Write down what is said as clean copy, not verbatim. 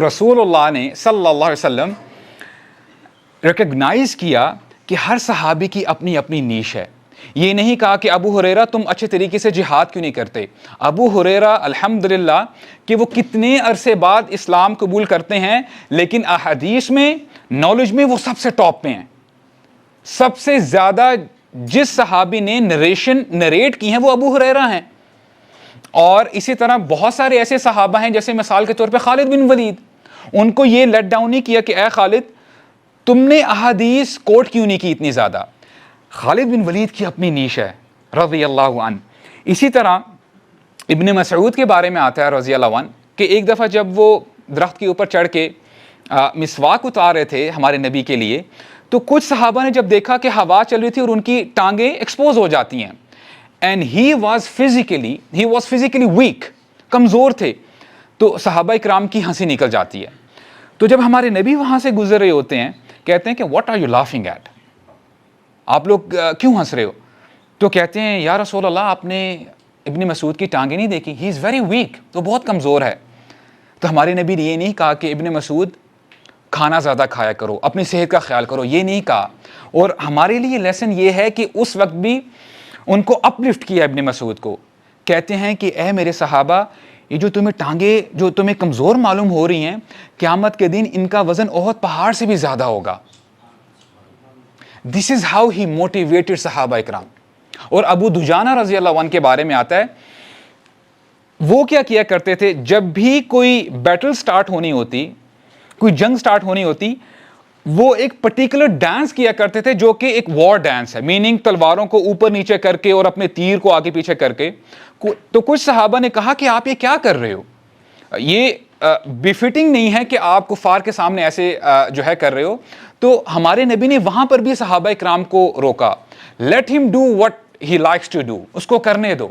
رسول اللہ نے صلی اللہ علیہ وسلم ریکگنائز کیا کہ ہر صحابی کی اپنی اپنی نیش ہے. یہ نہیں کہا کہ ابو ہریرہ تم اچھے طریقے سے جہاد کیوں نہیں کرتے. ابو ہریرہ الحمدللہ کہ وہ کتنے عرصے بعد اسلام قبول کرتے ہیں، لیکن احادیث میں، نالج میں وہ سب سے ٹاپ پہ ہیں. سب سے زیادہ جس صحابی نے نریٹ کی ہیں وہ ابو ہریرہ ہیں. اور اسی طرح بہت سارے ایسے صحابہ ہیں، جیسے مثال کے طور پہ خالد بن ولید. ان کو یہ لیٹ ڈاؤن نہیں کیا کہ اے خالد تم نے احادیث کوٹ کیوں نہیں کی اتنی زیادہ. خالد بن ولید کی اپنی نیش ہے رضی اللہ عنہ. اسی طرح ابن مسعود کے بارے میں آتا ہے رضی اللہ عنہ کہ ایک دفعہ جب وہ درخت کے اوپر چڑھ کے مسواک اتار رہے تھے ہمارے نبی کے لیے، تو کچھ صحابہ نے جب دیکھا کہ ہوا چل رہی تھی اور ان کی ٹانگیں ایکسپوز ہو جاتی ہیں، and he was physically weak, کمزور تھے، تو صحابہ اکرام کی ہنسی نکل جاتی ہے. تو جب ہمارے نبی وہاں سے گزر رہے ہوتے ہیں، کہتے ہیں کہ what are you laughing at, آپ لوگ کیوں ہنس رہے ہو؟ تو کہتے ہیں یا رسول اللہ آپ نے ابن مسعود کی ٹانگیں نہیں دیکھی، ہی از ویری ویک، تو بہت کمزور ہے. تو ہمارے نبی نے یہ نہیں کہا کہ ابن مسعود کھانا زیادہ کھایا کرو، اپنی صحت کا خیال کرو، یہ نہیں کہا. اور ہمارے لیے لیسن یہ ہے کہ اس وقت بھی ان کو اپ لفٹ کیا ابن مسعود کو. کہتے ہیں کہ اے میرے صحابہ، یہ جو تمہیں ٹانگیں جو تمہیں کمزور معلوم ہو رہی ہیں، قیامت کے دن ان کا وزن احد پہاڑ سے بھی زیادہ ہوگا. دس از ہاؤ ہی موٹیویٹڈ صحابہ اکرام. اور ابو دجانہ رضی اللہ عنہ کے بارے میں آتا ہے، وہ کیا کرتے تھے، جب بھی کوئی بیٹل سٹارٹ ہونی ہوتی، کوئی جنگ سٹارٹ ہونی ہوتی، وہ ایک پرٹیکولر ڈانس کیا کرتے تھے جو کہ ایک وار ڈانس ہے، میننگ تلواروں کو اوپر نیچے کر کے اور اپنے تیر کو آگے پیچھے کر کے. تو کچھ صحابہ نے کہا کہ آپ یہ کیا کر رہے ہو، یہ بفٹنگ نہیں ہے کہ آپ کفار کے سامنے ایسے جو ہے کر رہے ہو. تو ہمارے نبی نے وہاں پر بھی صحابہ اکرام کو روکا. Let him do what he likes to do, اس کو کرنے دو.